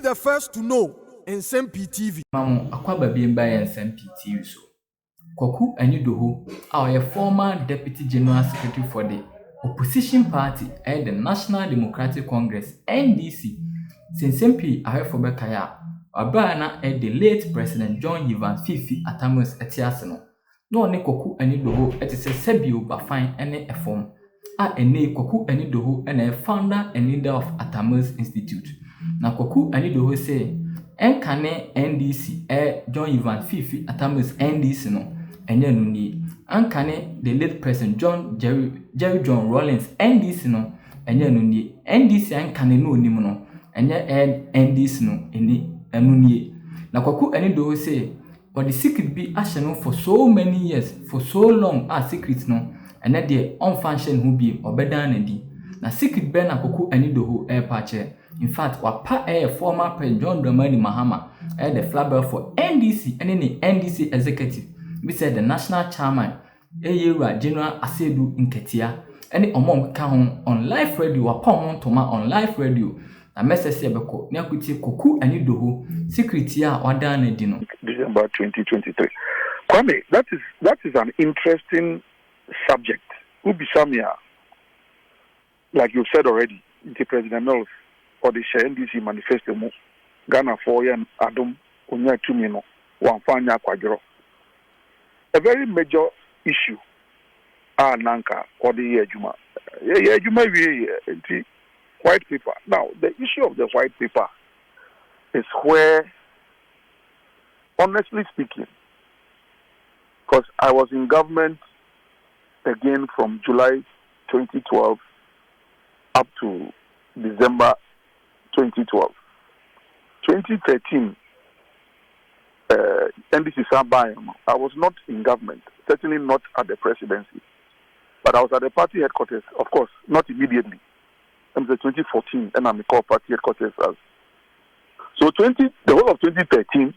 the first to know Nsem-Pii TV. Mamu akwaba bimba ya Nsem-Pii TV so. Koku Anyidoho, our former Deputy General Secretary for the Opposition Party at the National Democratic Congress (NDC). Nsem-Pii ahefo kaya abana at the late President John Fifi Atamus etiaseno. No ne Koku Anyidoho etise sebio bafan ene efom. A ene Koku Anyidoho ene founder and leader of Atamus Institute. Na Koku Anyidoho say enkane NDC John Fifi Atamus NDC no enye no ni ankane the late President Jerry John Rawlings NDC no enye no ni NDC ankane no onimu no enye NDC no enu ni na Koku Anyidoho say but the secret be action for so many years for so long as secret no ene de unfunction who be obedan na di na secret be na Koku Anyidoho pache. In fact, wapa former President John Dramani Mahama the flabber for NDC and any NDC executive. We said the national chairman General Asedu Nketia any omom kahon on live radio wapon toma on live radio. Na message beko nyakuti Koku Anyidoho secret ya wadan na dino. December 2023. Kwame, that is an interesting subject. Ubisamia, like you said already, the President Mills or the NDC manifesto mu Ghana 4 year Adum Onya Tumino Wamfanya Kwadro. A very major issue Nanka or the Yejuma. Yejuma we white paper. Now the issue of the white paper is where, honestly speaking, because I was in government again from July 2012 up to December 2012. 2013, NDC Sambayama. I was not in government, certainly not at the presidency, but I was at the party headquarters, of course, not immediately. It was 2014, and I'm called party headquarters as. So the whole of 2013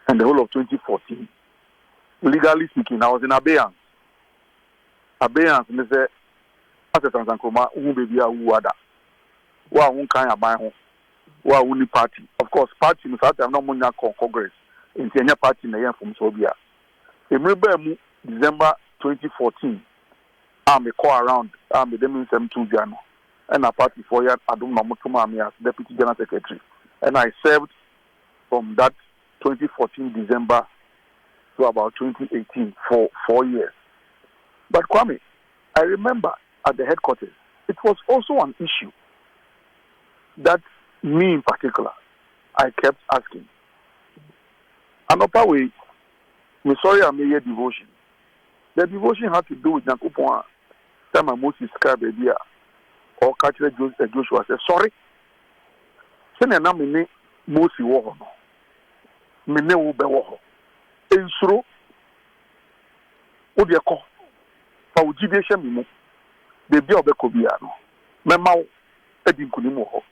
and the whole of 2014, legally speaking, I was in abeyance. Abeyance, me say, as a Tanzankroma, baby wada. Wa unkan aban ho. Wa uni party. Of course, party no that I'm not munya Congress. In Kenya party na yen from Sobia. Remember December 2014. I'm a call around. I'm a Nsem-Pii Jano. And a party 4 years. I don't know as Deputy General Secretary. And I served from that 2014 December to about 2018 for 4 years. But Kwame, I remember at the headquarters, it was also an issue that me in particular, I kept asking. And upper way, we sorry I made a devotion. The devotion had to do with Nakupon. Time I Moses scribe idea or catch Joshua said, sorry. Send a name Moses war. Mene ube war. Ensuro. Odiako. Pa ujidesha mimo. Bebi obekobiano. Memao edinkunimo ho.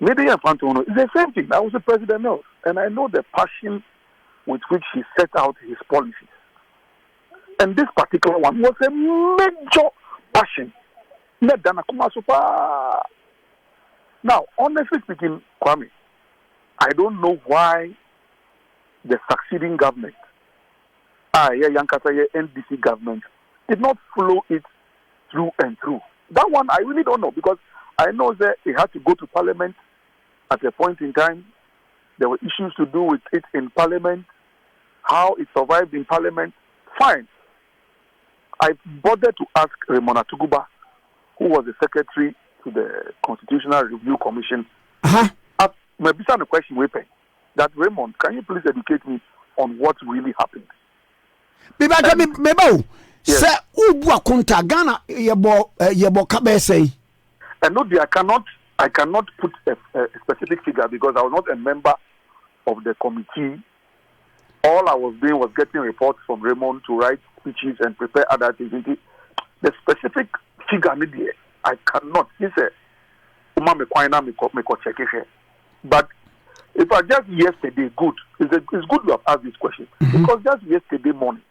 Media Fantono is the same thing. I was the President Mills, and I know the passion with which he set out his policies. And this particular one was a major passion. Now, honestly speaking, Kwame, I don't know why the succeeding government, Yankasa NDC government, did not follow it through and through. That one I really don't know, because I know that it had to go to Parliament at a point in time. There were issues to do with it in Parliament, how it survived in Parliament. Fine. I bothered to ask Raymond Atuguba, who was the secretary to the Constitutional Review Commission. Maybe some question that Raymond, can you please educate me on what really happened? Sir, Ubwa Kunta Ghana yebo kabese. And no, I cannot put a specific figure because I was not a member of the committee. All I was doing was getting reports from Raymond to write speeches and prepare other things. The specific figure, I cannot. He said, but if I just yesterday, good. It's good you have asked this question. Because just yesterday morning,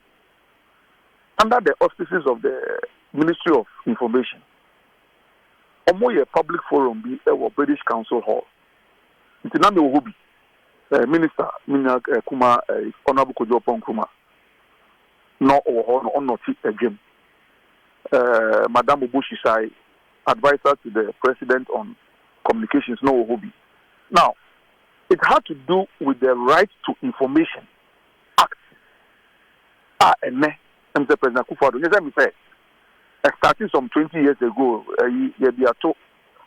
under the auspices of the Ministry of Information, a public forum be a British Council Hall. It's not no hobby. Minister, Kuma, Honorable Kojo Kuma, no or not again. Madame Obushishai, advisor to the president on communications, no hobby. Now, it had to do with the Right to Information Act. Mr. President Akufo-Addo, let me say, starting some 20 years ago,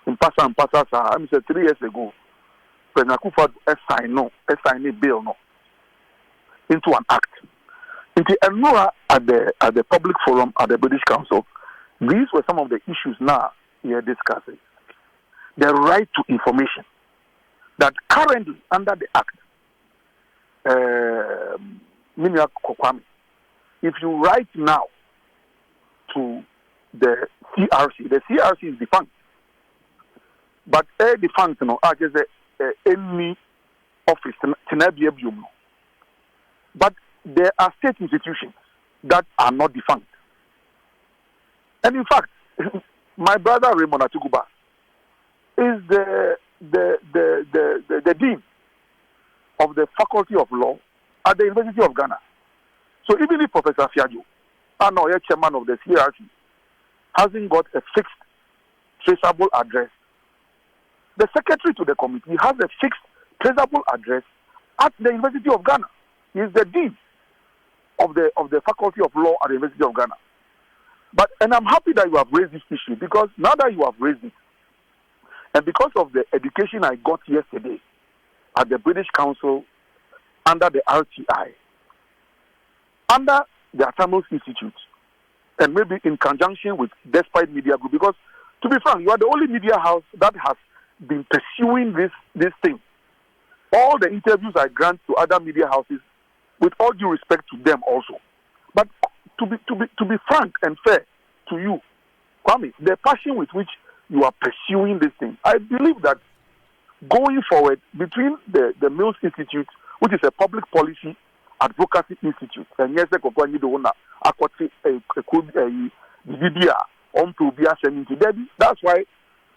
in Passa, I'm saying 3 years ago, President Akufo-Addo signed a bill into an act. Into Enora at the public forum at the British Council, these were some of the issues now we are discussing. The right to information that currently under the act, if you write now to the CRC is defunct. But defunct, any office, but there are state institutions that are not defunct. And in fact, my brother Raymond Atuguba is the dean of the Faculty of Law at the University of Ghana. So even if Professor Fiajo, chairman of the CRC, hasn't got a fixed traceable address, the secretary to the committee has a fixed traceable address at the University of Ghana. He is the dean of the Faculty of Law at the University of Ghana. And I'm happy that you have raised this issue, because now that you have raised it, and because of the education I got yesterday at the British Council under the RTI, under the Autonomous Institute, and maybe in conjunction with Despite Media Group, because to be frank, you are the only media house that has been pursuing this thing. All the interviews I grant to other media houses, with all due respect to them also. But to be frank and fair to you, Kwame, the passion with which you are pursuing this thing, I believe that going forward between the Mills Institute, which is a public policy advocacy institute, and yes, that's why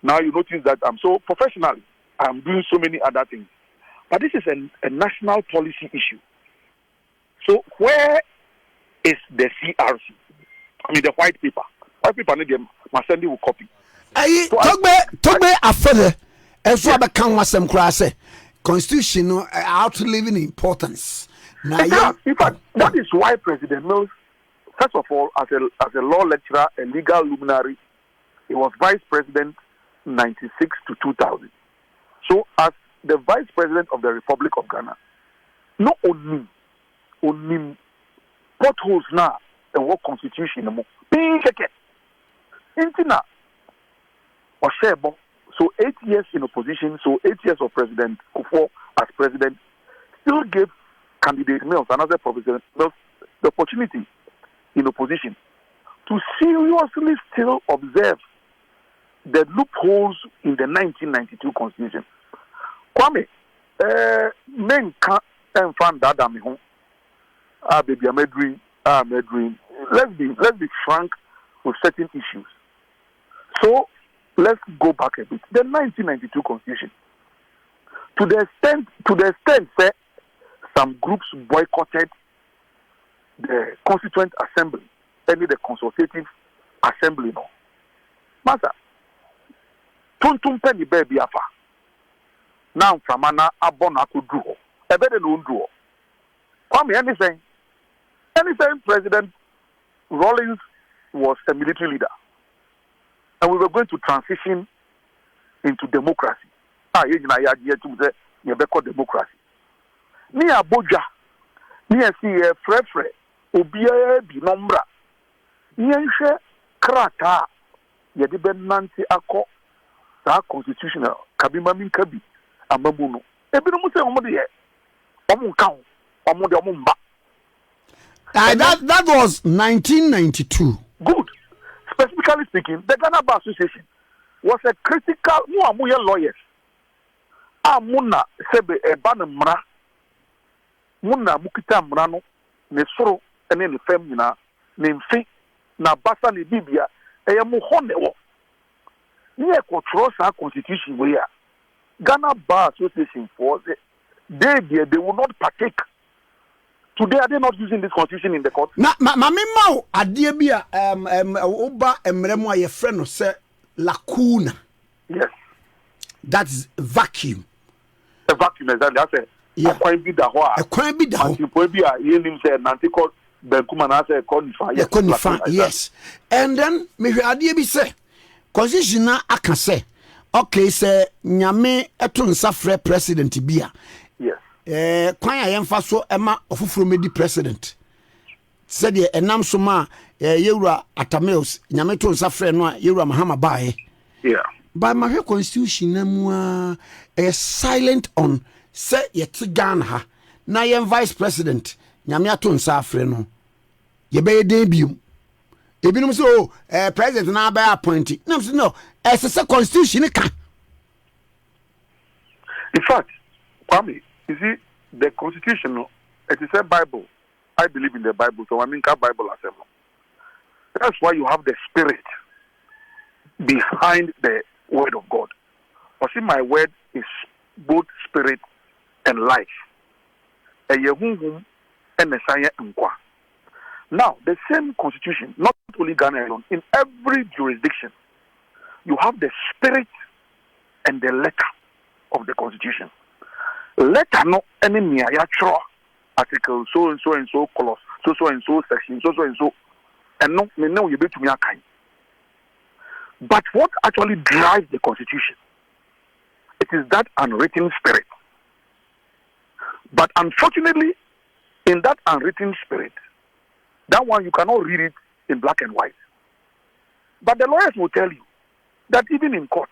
now you notice that I'm so professional. I'm doing so many other things. But this is a national policy issue. So where is the CRC? I mean, the white paper. White paper, Masendi will copy. Togbe afede eso abekan wasem kura say constitution no outliving importance. In fact, that is why President Mills, first of all, as a law lecturer, a legal luminary, he was vice president 96 to 2000. So as the vice president of the Republic of Ghana, not only potholes now and what constitution no so 8 years in opposition, so 8 years of President Kufuor as president, still gave candidate Mills, another President Mills, the opportunity in opposition to seriously still observe the loopholes in the 1992 Constitution. Kwame, men can't find that me home. Baby, I'm a dream. Let's be frank with certain issues. So let's go back a bit. The 1992 Constitution, to the extent that some groups boycotted the Constituent Assembly, only the Consultative Assembly, no. Master, tuntum penny baby afa. Now from ana abona could do. A better no do. Kwame, anything President Rawlings was a military leader, and we were going to transition into democracy. Democracy. Ni Abuja, ni esi frefre, obiye bi nombra. Ni enhwe krata ye de benanti akọ sa constitutional kabima min kabi amamu no. Ebi no se omo de ye. Omo nka ho, omo de omo mba. That was 1992. Good. Specifically speaking, the Ghana Bar Association was a critical lawyers. Muna sebe ebana mra. Muna mukita mrano ne soro ene ne fem nyina ne mfi na basa ne bibia eye mo hone wo. Ni e control sa constitution we ya. Ghana Bar Association for they will not partake. Today, are they not using this constitution in the court? Na mami mau adie bi a oba emremo a ye friend no say lacuna. Yes. That's vacuum. A vacuum exactly. I say. Yeah. A coin be the hoa. A coin be the hoa. Be a yenim say nanti court benkuma na say konifa. Yes. And then me adie bi say constitution na aka say okay say nyame eto nsa frɛ president bia. Yes. Kwan ya yemfa so ema ofufuro medi president said ye enam so ma yewura Atameus nyame to nsa frɛ no a yewura Mahama bae. Yeah. By my constitution na mu a silent on say ye ti Ghana ha na ye vice president nyame ato nsa frɛ no ye be den bium ebinum so president na ba appointee no no say constitution ka. In fact, Kwame, you see, the constitution, it is a Bible. I believe in the Bible, so I mean, Bible as well. That's why you have the spirit behind the word of God. But see, my word is both spirit and life. Now, the same constitution, not only Ghana alone, in every jurisdiction, you have the spirit and the letter of the constitution. Letter no enemy ayatro article so and so clause so and so section so and so and no me know you be to me akai. But what actually drives the constitution? It is that unwritten spirit. But unfortunately, in that unwritten spirit, that one you cannot read it in black and white. But the lawyers will tell you that even in court,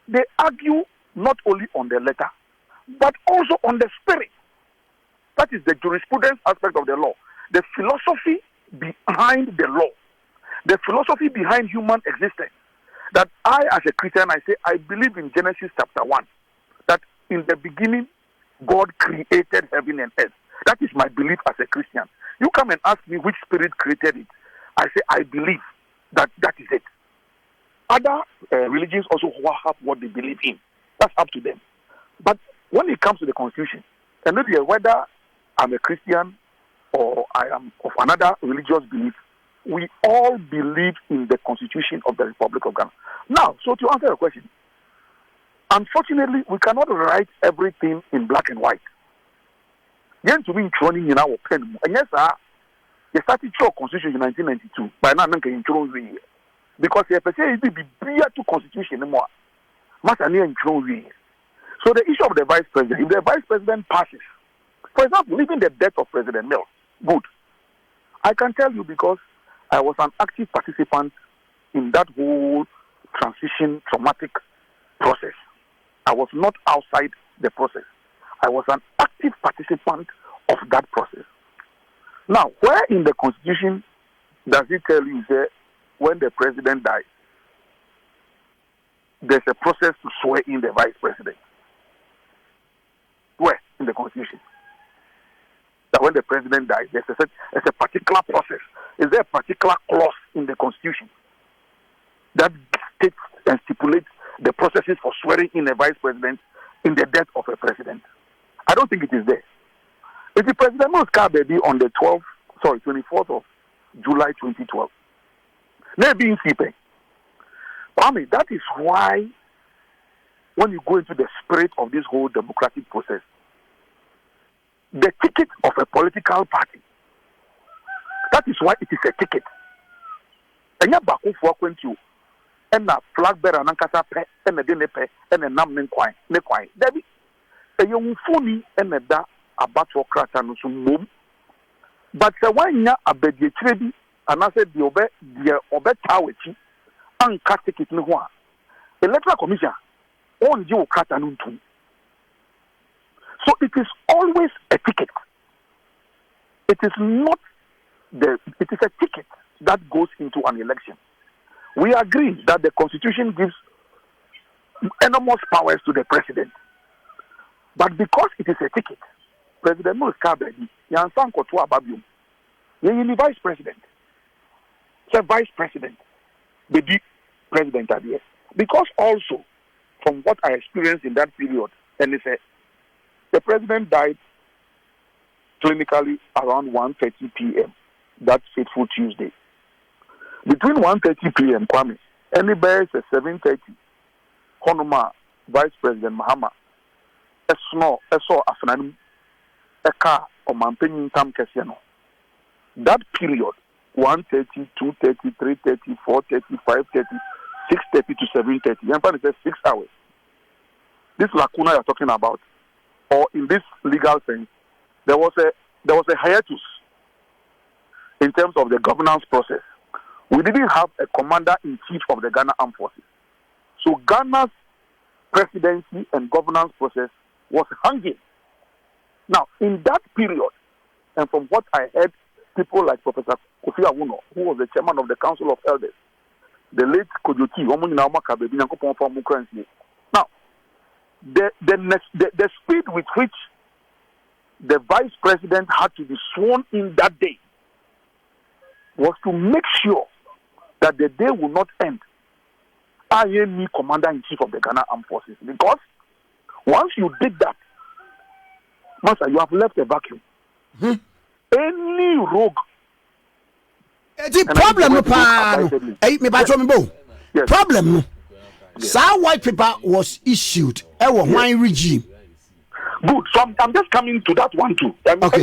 they argue not only on the letter, but also on the spirit. That is the jurisprudence aspect of the law. The philosophy behind the law. The philosophy behind human existence. That I, as a Christian, I say, I believe in Genesis chapter 1. That in the beginning, God created heaven and earth. That is my belief as a Christian. You come and ask me which spirit created it. I say, I believe that that is it. Other religions also have what they believe in. That's up to them. But when it comes to the Constitution, and maybe whether I'm a Christian or I am of another religious belief, we all believe in the Constitution of the Republic of Ghana. Now, so to answer your question, unfortunately, we cannot write everything in black and white. Yen to me training in our pen. And yes, you started your Constitution in 1992. By now, because the FSA is be to Constitution anymore. So the issue of the vice president, if the vice president passes, for example, even the death of President Mills, good. I can tell you because I was an active participant in that whole transition traumatic process. I was not outside the process. I was an active participant of that process. Now, where in the Constitution does it tell you that when the president dies, there's a process to swear in the vice president? Where in the Constitution? That when the president dies, there's a particular process. Is there a particular clause in the Constitution that states and stipulates the processes for swearing in a vice president in the death of a president? I don't think it is there. If the president was baby on the 24th of July 2012, maybe in CPE. I mean, that is why when you go into the spirit of this whole democratic process, the ticket of a political party, that is why it is a ticket. And you back for you and a flag bearer and a pe and a dinner pe and a nam nequine. Debbie, a young funny and a da a battle crash and some boom. But the one ya a bedi trade and I said the obe tawichi and cut ticket no one. Electoral Commission on you cut and untum. So it is always a ticket. It is not it is a ticket that goes into an election. We agree that the Constitution gives enormous powers to the president. But because it is a ticket, President Muskabedi, Yansan Kotua Babium, the vice president, the vice president, the president at the end. Because also, from what I experienced in that period, and they said the president died clinically around 1:30 p.m. that fateful Tuesday. Between 1:30 p.m. Kwame, anybody says 7:30, Honoma Vice President Mahama, a saw a car or Mampenny Tam Kesiano. That period, 1:30, 2:30, 3:30, 4:30, 5:30, 6:30 to 7:30. And it says 6 hours. This lacuna you're talking about, or in this legal sense, there was a hiatus in terms of the governance process. We didn't have a commander-in-chief of the Ghana Armed Forces. So Ghana's presidency and governance process was hanging. Now, in that period, and from what I heard, people like Professor Kofi Awuno, who was the chairman of the Council of Elders, the late Kojoti, now, the speed with which the vice president had to be sworn in that day was to make sure that the day will not end. I am me commander-in-chief of the Ghana Armed Forces. Because once you did that, Master, you have left a vacuum. Any rogue. The problem. Some white paper was issued. Why regime? Good. So I'm just coming to that one too. Okay.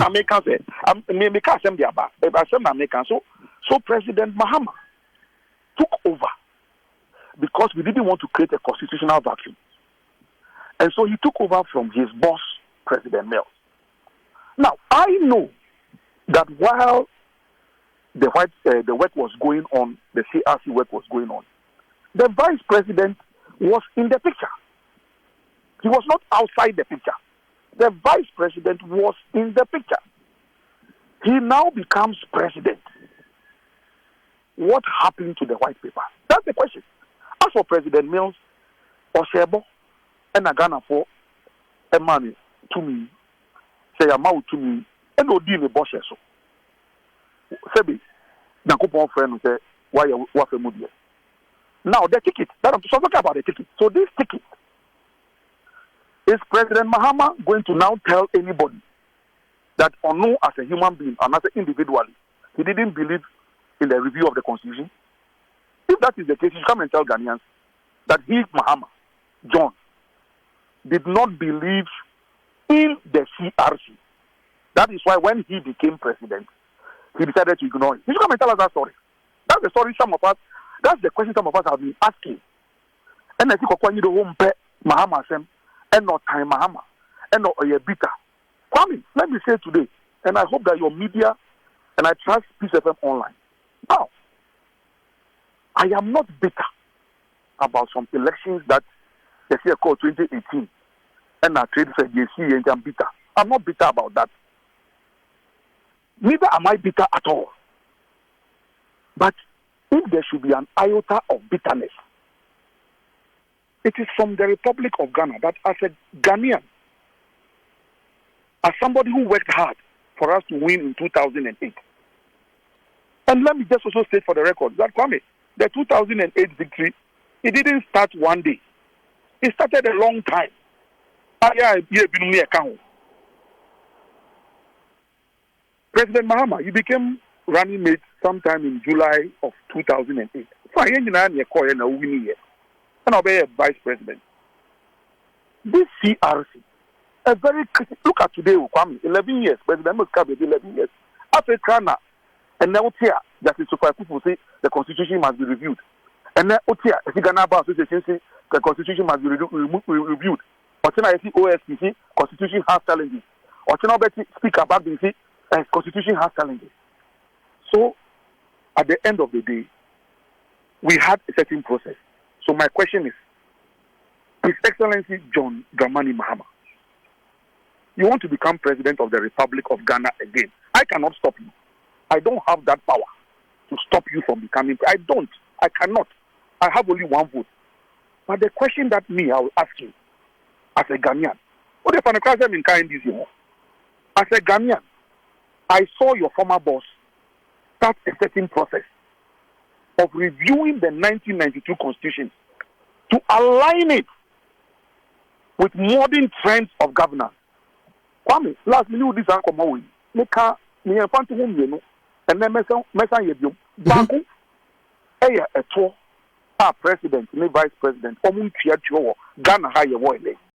So President Mahama took over because we didn't want to create a constitutional vacuum. And so he took over from his boss, President Mills. Now, I know that while the work was going on, the CRC work was going on, the vice president was in the picture. He was not outside the picture. The vice president was in the picture. He now becomes president. What happened to the white paper? That's the question. As for President Mills, Osebo, and Ghana for a money to me, say a mouth to me, and no deal with Bombshëll. Sebi, Nankupon friend say, why you want to move here? Now, the ticket, I'm talking about the ticket. So, this ticket, is President Mahama going to now tell anybody that Onu as a human being and as an individually, he didn't believe in the review of the Constitution? If that is the case, you should come and tell Ghanaians that he, Mahama, John, did not believe in the CRC. That is why when he became president, he decided to ignore it. You should come and tell us that story. That's the story that's the question some of us have been asking. And I think Anyidoho Mahama Sem, and not time Mahama, and not Oyebita. Kwame, let me say today, and I hope that your media, and I trust Peace FM online. Now, I am not bitter about some elections that the year called 2018, and I trade for JC and I'm bitter. I'm not bitter about that. Neither am I bitter at all. But if there should be an iota of bitterness, it is from the Republic of Ghana that as a Ghanaian, as somebody who worked hard for us to win in 2008. And let me just also state for the record that Kwame, the 2008 victory, it didn't start one day. It started a long time. President Mahama, you became running mate sometime in July of 2008. And I'll be a vice president. This CRC, a very critical. Look at today, 11 years. President Muskabe, 11 years. Africana, and now here, that is why people say the constitution must be reviewed. And then here, the Ghana Bar Association say the constitution must be reviewed. But then I see OSPC, constitution has challenges. Or then I speak about the constitution has challenges. So, at the end of the day, we had a certain process. So my question is, His Excellency John Dramani Mahama, you want to become president of the Republic of Ghana again. I cannot stop you. I don't have that power to stop you from becoming. I cannot. I have only one vote. But the question that I will ask you, as a Ghanaian, what if I'm in kind this year? As a Ghanaian, I saw your former boss start a certain process of reviewing the 1992 Constitution to align it with modern trends of governance. Kwame, last minute this uncle Maui. Nika, me and Fanto Home, and then Mesa Yebium. Banku, a tour, our president, me vice president, Omun Chia Joe, Ghana Higher Wile.